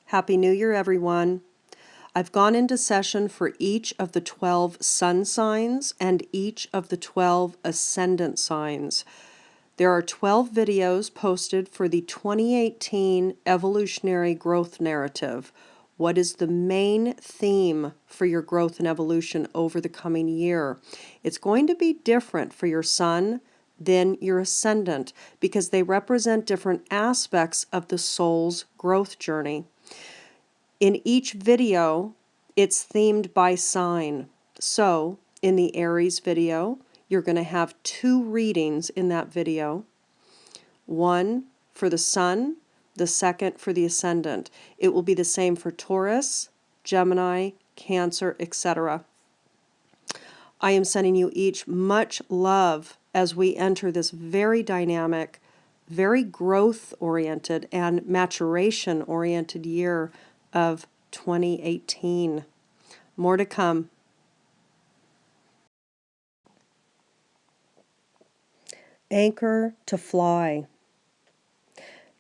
Happy New Year, everyone. I've gone into session for each of the 12 sun signs and each of the 12 ascendant signs. There are 12 videos posted for the 2018 Evolutionary Growth Narrative. What is the main theme for your growth and evolution over the coming year? It's going to be different for your sun than your ascendant because they represent different aspects of the soul's growth journey. In each video, it's themed by sign. So, in the Aries video, you're going to have 2 readings in that video. One for the sun, the second for the ascendant. It will be the same for Taurus, Gemini, Cancer, etc. I am sending you each much love as we enter this very dynamic, very growth-oriented and maturation-oriented year of 2018. More to come. Anchor to fly.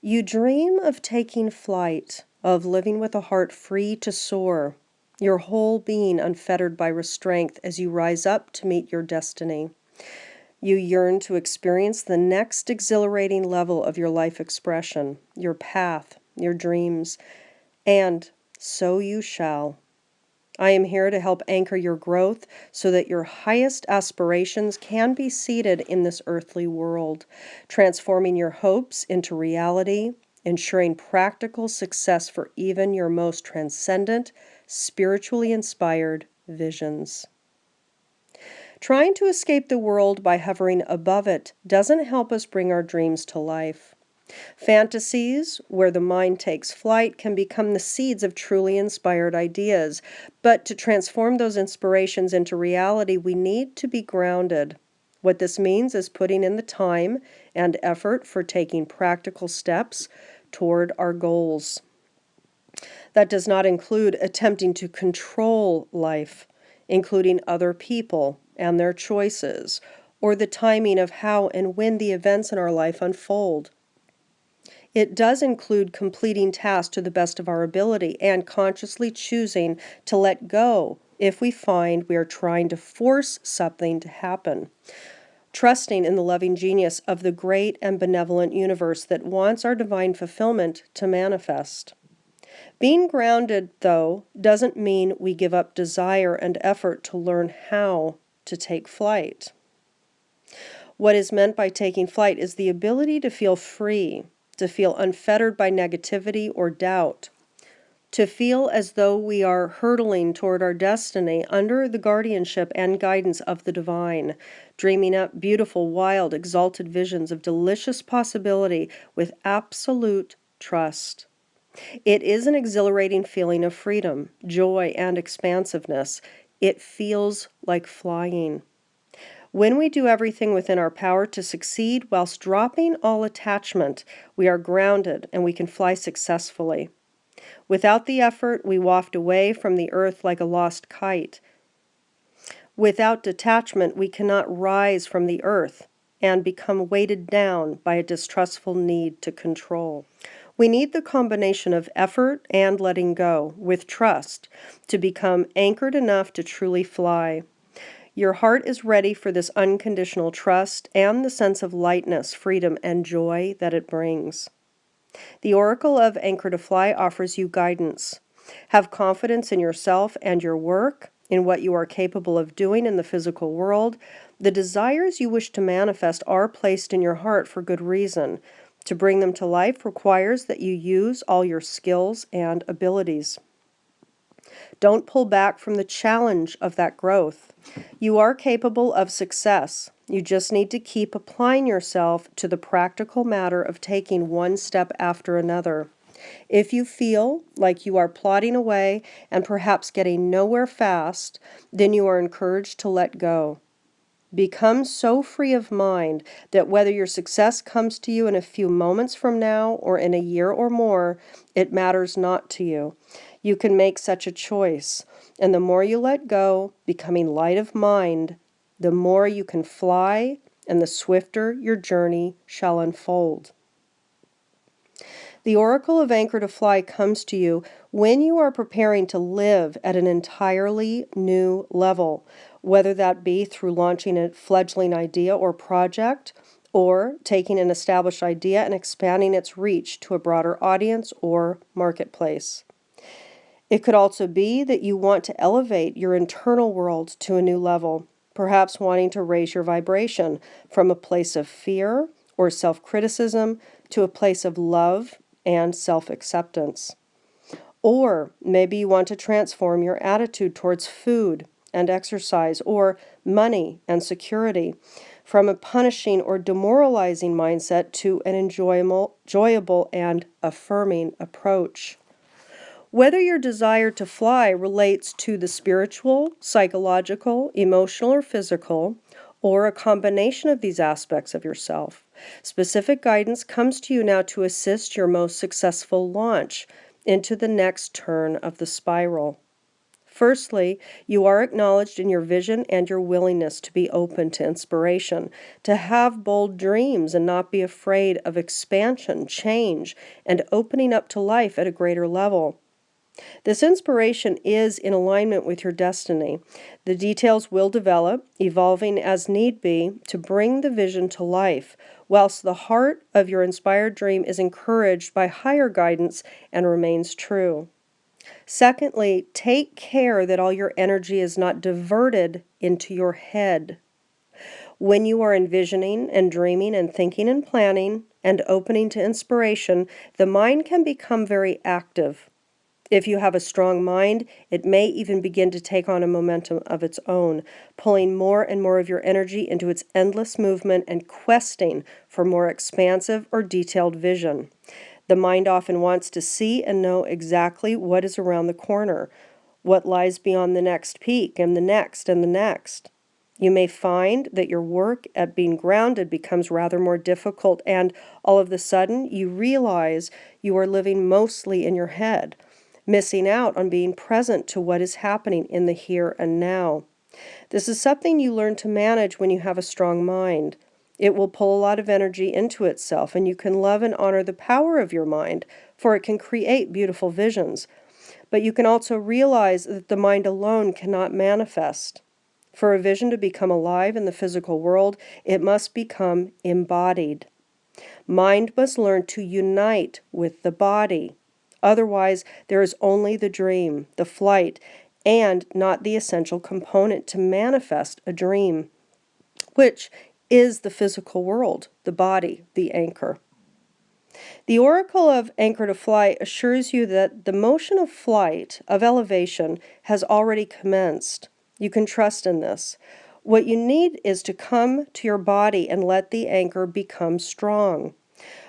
You dream of taking flight, of living with a heart free to soar, your whole being unfettered by restraint as you rise up to meet your destiny. You yearn to experience the next exhilarating level of your life expression, your path, your dreams, and so you shall. I am here to help anchor your growth so that your highest aspirations can be seated in this earthly world, transforming your hopes into reality, ensuring practical success for even your most transcendent, spiritually inspired visions. Trying to escape the world by hovering above it doesn't help us bring our dreams to life. Fantasies, where the mind takes flight, can become the seeds of truly inspired ideas. But to transform those inspirations into reality, we need to be grounded. What this means is putting in the time and effort for taking practical steps toward our goals. That does not include attempting to control life, including other people and their choices, or the timing of how and when the events in our life unfold. It does include completing tasks to the best of our ability and consciously choosing to let go if we find we are trying to force something to happen. Trusting in the loving genius of the great and benevolent universe that wants our divine fulfillment to manifest. Being grounded, though, doesn't mean we give up desire and effort to learn how to take flight. What is meant by taking flight is the ability to feel free, to feel unfettered by negativity or doubt, to feel as though we are hurtling toward our destiny under the guardianship and guidance of the divine, dreaming up beautiful, wild, exalted visions of delicious possibility with absolute trust. It is an exhilarating feeling of freedom, joy, and expansiveness. It feels like flying. When we do everything within our power to succeed whilst dropping all attachment, we are grounded and we can fly successfully. Without the effort, we waft away from the earth like a lost kite. Without detachment, we cannot rise from the earth and become weighted down by a distrustful need to control. We need the combination of effort and letting go, with trust, to become anchored enough to truly fly. Your heart is ready for this unconditional trust and the sense of lightness, freedom, and joy that it brings. The Oracle of Anchor to Fly offers you guidance. Have confidence in yourself and your work, in what you are capable of doing in the physical world. The desires you wish to manifest are placed in your heart for good reason. To bring them to life requires that you use all your skills and abilities. Don't pull back from the challenge of that growth. You are capable of success. You just need to keep applying yourself to the practical matter of taking one step after another. If you feel like you are plodding away and perhaps getting nowhere fast, then you are encouraged to let go. Become so free of mind that whether your success comes to you in a few moments from now or in a year or more, it matters not to you. You can make such a choice, and the more you let go, becoming light of mind, the more you can fly and the swifter your journey shall unfold. The oracle of anchor to fly comes to you when you are preparing to live at an entirely new level, whether that be through launching a fledgling idea or project, or taking an established idea and expanding its reach to a broader audience or marketplace. It could also be that you want to elevate your internal world to a new level, perhaps wanting to raise your vibration from a place of fear or self-criticism to a place of love and self-acceptance. Or maybe you want to transform your attitude towards food and exercise, or money and security, from a punishing or demoralizing mindset to an enjoyable and affirming approach. Whether your desire to fly relates to the spiritual, psychological, emotional, or physical, or a combination of these aspects of yourself, specific guidance comes to you now to assist your most successful launch into the next turn of the spiral. Firstly, you are acknowledged in your vision and your willingness to be open to inspiration, to have bold dreams and not be afraid of expansion, change, and opening up to life at a greater level. This inspiration is in alignment with your destiny. The details will develop, evolving as need be, to bring the vision to life, whilst the heart of your inspired dream is encouraged by higher guidance and remains true. Secondly, take care that all your energy is not diverted into your head. When you are envisioning and dreaming and thinking and planning and opening to inspiration, the mind can become very active. If you have a strong mind, it may even begin to take on a momentum of its own, pulling more and more of your energy into its endless movement and questing for more expansive or detailed vision. The mind often wants to see and know exactly what is around the corner, what lies beyond the next peak and the next and the next. You may find that your work at being grounded becomes rather more difficult, and all of a sudden you realize you are living mostly in your head, missing out on being present to what is happening in the here and now. This is something you learn to manage when you have a strong mind. It will pull a lot of energy into itself, and you can love and honor the power of your mind, for it can create beautiful visions. But you can also realize that the mind alone cannot manifest. For a vision to become alive in the physical world, it must become embodied. Mind must learn to unite with the body. Otherwise, there is only the dream, the flight, and not the essential component to manifest a dream, which is the physical world, the body, the anchor. The oracle of anchor to fly assures you that the motion of flight, of elevation, has already commenced. You can trust in this. What you need is to come to your body and let the anchor become strong.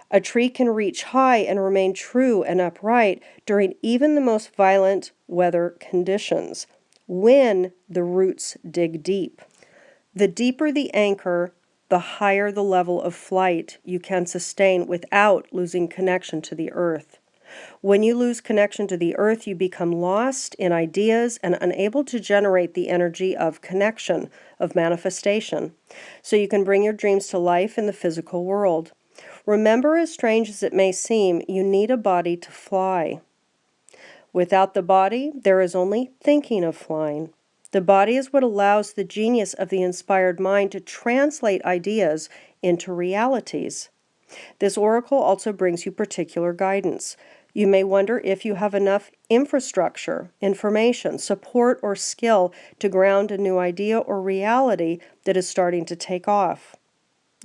A tree can reach high and remain true and upright during even the most violent weather conditions, when the roots dig deep. The deeper the anchor, the higher the level of flight you can sustain without losing connection to the earth. When you lose connection to the earth, you become lost in ideas and unable to generate the energy of connection, of manifestation, so you can bring your dreams to life in the physical world. Remember, as strange as it may seem, you need a body to fly. Without the body, there is only thinking of flying. The body is what allows the genius of the inspired mind to translate ideas into realities. This oracle also brings you particular guidance. You may wonder if you have enough infrastructure, information, support, or skill to ground a new idea or reality that is starting to take off.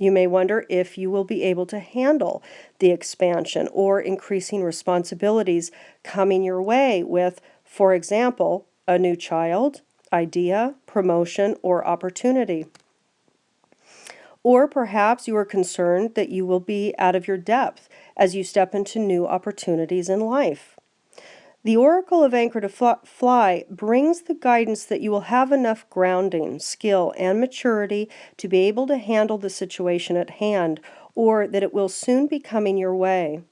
You may wonder if you will be able to handle the expansion or increasing responsibilities coming your way with, for example, a new child, idea, promotion, or opportunity. Or perhaps you are concerned that you will be out of your depth as you step into new opportunities in life. The oracle of anchor to fly brings the guidance that you will have enough grounding, skill, and maturity to be able to handle the situation at hand, or that it will soon be coming your way.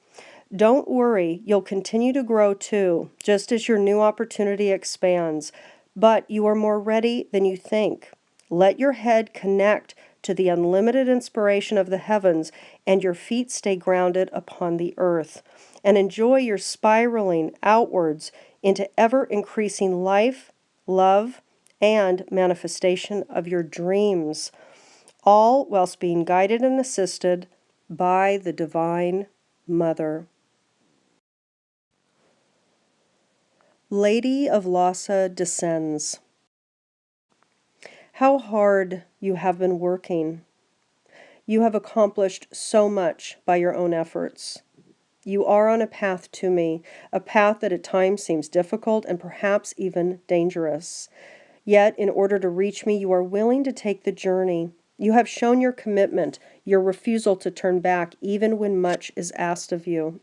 Don't worry, you'll continue to grow too, just as your new opportunity expands, but you are more ready than you think. Let your head connect to the unlimited inspiration of the heavens, and your feet stay grounded upon the earth. and enjoy your spiraling outwards into ever-increasing life, love, and manifestation of your dreams, all whilst being guided and assisted by the Divine Mother. Lady of Lhasa descends. How hard you have been working. You have accomplished so much by your own efforts. You are on a path to me, a path that at times seems difficult and perhaps even dangerous. Yet, in order to reach me, you are willing to take the journey. You have shown your commitment, your refusal to turn back, even when much is asked of you.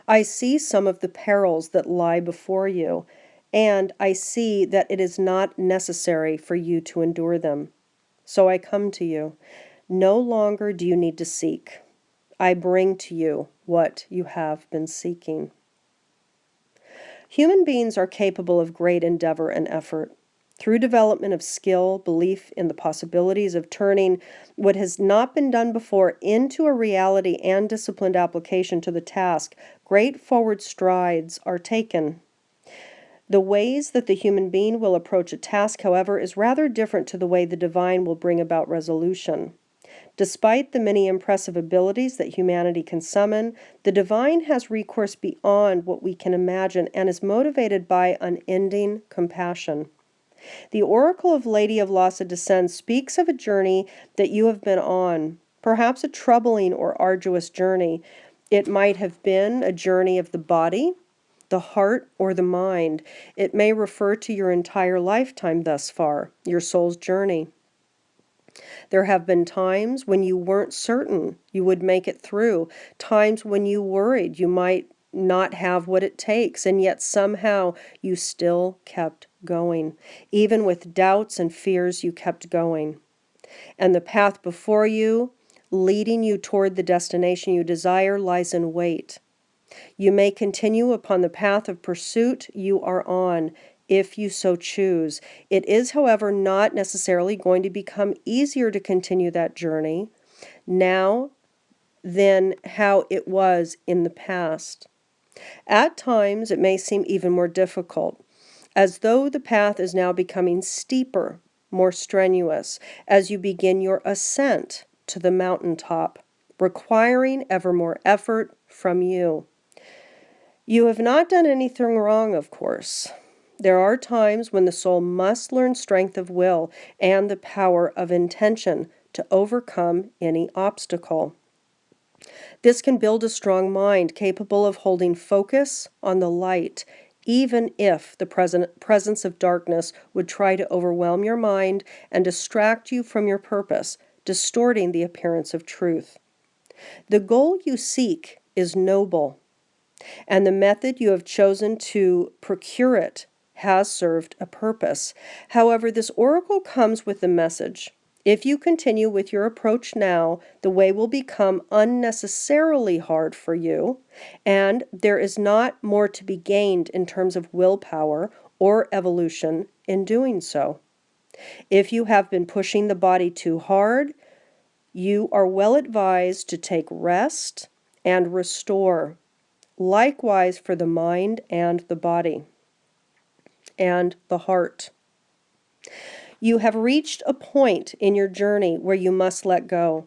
I see some of the perils that lie before you, and I see that it is not necessary for you to endure them. So I come to you. No longer do you need to seek. I bring to you what you have been seeking. Human beings are capable of great endeavor and effort. Through development of skill, belief in the possibilities of turning what has not been done before into a reality and disciplined application to the task, great forward strides are taken. The ways that the human being will approach a task, however, is rather different to the way the divine will bring about resolution. Despite the many impressive abilities that humanity can summon, the divine has recourse beyond what we can imagine and is motivated by unending compassion. The Oracle of Lady of Lhasa Descends speaks of a journey that you have been on, perhaps a troubling or arduous journey. It might have been a journey of the body, the heart, or the mind. It may refer to your entire lifetime thus far, your soul's journey. There have been times when you weren't certain you would make it through, times when you worried you might not have what it takes, and yet somehow you still kept going. Even with doubts and fears, you kept going. And the path before you, leading you toward the destination you desire, lies in wait. You may continue upon the path of pursuit you are on, if you so choose. It is, however, not necessarily going to become easier to continue that journey now than how it was in the past. At times, it may seem even more difficult, as though the path is now becoming steeper, more strenuous, as you begin your ascent to the mountaintop, requiring ever more effort from you. You have not done anything wrong, of course. There are times when the soul must learn strength of will and the power of intention to overcome any obstacle. This can build a strong mind capable of holding focus on the light, even if the presence of darkness would try to overwhelm your mind and distract you from your purpose, distorting the appearance of truth. The goal you seek is noble, and the method you have chosen to procure it has served a purpose. However, this oracle comes with the message: if you continue with your approach now, the way will become unnecessarily hard for you, and there is not more to be gained in terms of willpower or evolution in doing so. If you have been pushing the body too hard, you are well advised to take rest and restore. Likewise for the mind and the body and the heart. You have reached a point in your journey where you must let go.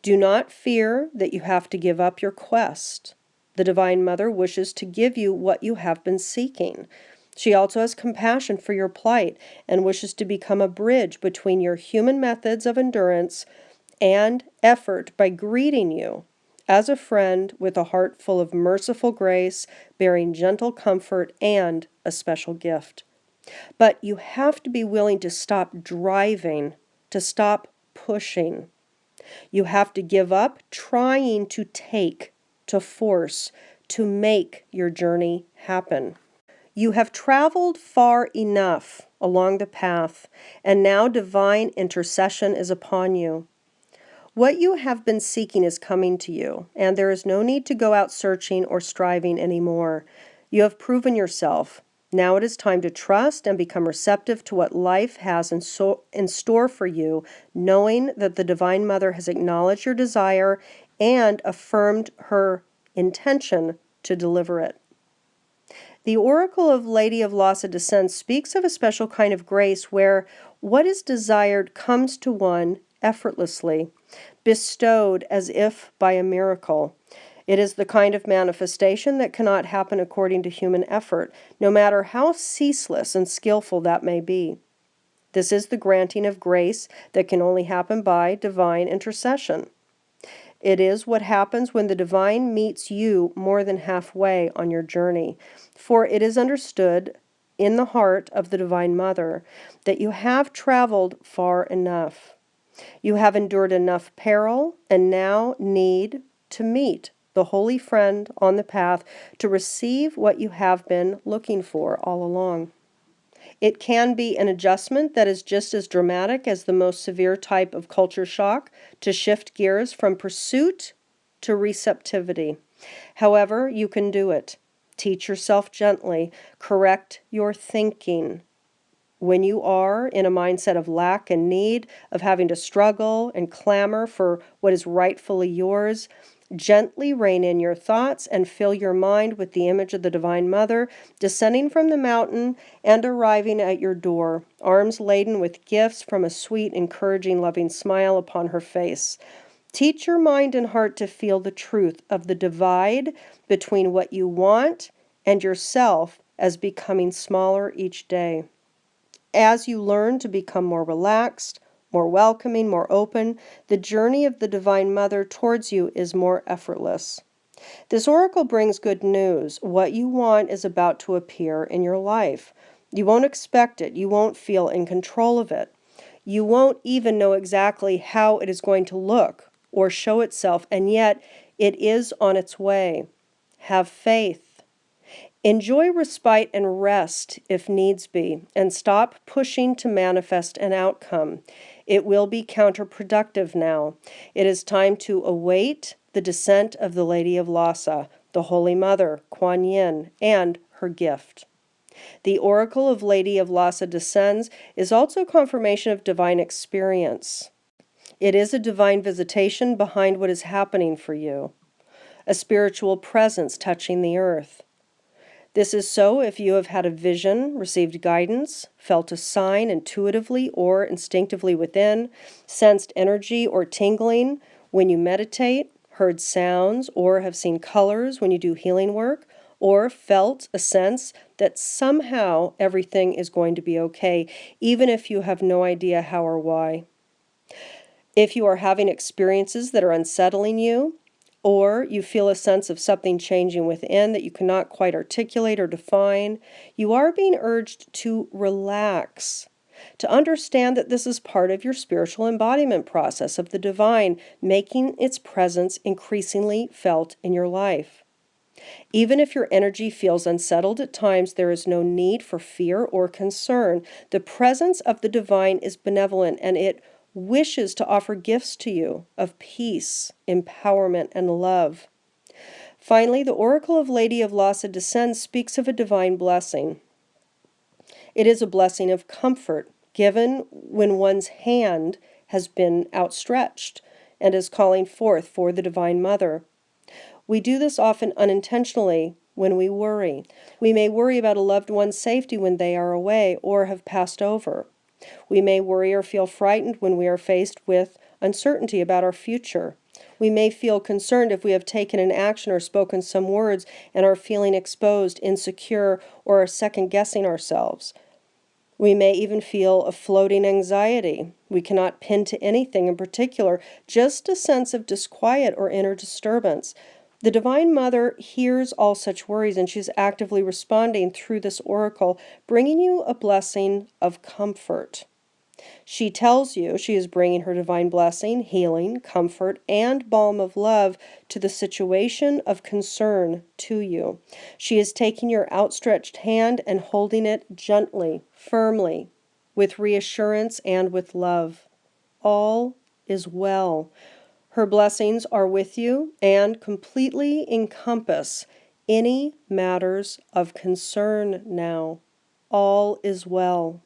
Do not fear that you have to give up your quest. The Divine Mother wishes to give you what you have been seeking. She also has compassion for your plight and wishes to become a bridge between your human methods of endurance and effort by greeting you as a friend with a heart full of merciful grace, bearing gentle comfort and a special gift. But you have to be willing to stop driving, to stop pushing. You have to give up trying to take, to force, to make your journey happen. You have traveled far enough along the path, and now divine intercession is upon you. What you have been seeking is coming to you, and there is no need to go out searching or striving anymore. You have proven yourself. Now it is time to trust and become receptive to what life has in store for you, knowing that the Divine Mother has acknowledged your desire and affirmed her intention to deliver it. The oracle of Lady of Lhasa descends speaks of a special kind of grace where what is desired comes to one effortlessly, bestowed as if by a miracle. It is the kind of manifestation that cannot happen according to human effort, no matter how ceaseless and skillful that may be. This is the granting of grace that can only happen by divine intercession. It is what happens when the divine meets you more than halfway on your journey, for it is understood in the heart of the Divine Mother that you have traveled far enough. You have endured enough peril and now need to meet the holy friend on the path to receive what you have been looking for all along. It can be an adjustment that is just as dramatic as the most severe type of culture shock to shift gears from pursuit to receptivity. However, you can do it. Teach yourself gently. Correct your thinking. When you are in a mindset of lack and need, of having to struggle and clamor for what is rightfully yours, gently rein in your thoughts and fill your mind with the image of the Divine Mother, descending from the mountain and arriving at your door, arms laden with gifts from a sweet, encouraging, loving smile upon her face. Teach your mind and heart to feel the truth of the divide between what you want and yourself as becoming smaller each day. As you learn to become more relaxed, more welcoming, more open, the journey of the Divine Mother towards you is more effortless. This oracle brings good news. What you want is about to appear in your life. You won't expect it. You won't feel in control of it. You won't even know exactly how it is going to look or show itself, and yet it is on its way. Have faith. Enjoy respite and rest if needs be, and stop pushing to manifest an outcome. It will be counterproductive now. It is time to await the descent of the Lady of Lhasa, the Holy Mother, Kuan Yin, and her gift. The oracle of Lady of Lhasa descends is also confirmation of divine experience. It is a divine visitation behind what is happening for you, a spiritual presence touching the earth. This is so if you have had a vision, received guidance, felt a sign intuitively or instinctively within, sensed energy or tingling when you meditate, heard sounds, or have seen colors when you do healing work, or felt a sense that somehow everything is going to be okay, even if you have no idea how or why. If you are having experiences that are unsettling you, or you feel a sense of something changing within that you cannot quite articulate or define, you are being urged to relax, to understand that this is part of your spiritual embodiment process of the divine, making its presence increasingly felt in your life. Even if your energy feels unsettled at times, there is no need for fear or concern. The presence of the divine is benevolent, and it wishes to offer gifts to you of peace, empowerment, and love. Finally, the oracle of Lady of Lhasa descends speaks of a divine blessing. It is a blessing of comfort given when one's hand has been outstretched and is calling forth for the Divine Mother. We do this often unintentionally when we worry. We may worry about a loved one's safety when they are away or have passed over. We may worry or feel frightened when we are faced with uncertainty about our future. We may feel concerned if we have taken an action or spoken some words and are feeling exposed, insecure, or are second-guessing ourselves. We may even feel a floating anxiety. We cannot pin to anything in particular, just a sense of disquiet or inner disturbance. The Divine Mother hears all such worries, and she's actively responding through this oracle, bringing you a blessing of comfort. She tells you she is bringing her divine blessing, healing, comfort, and balm of love to the situation of concern to you. She is taking your outstretched hand and holding it gently, firmly, with reassurance and with love. All is well. Her blessings are with you and completely encompass any matters of concern now. All is well.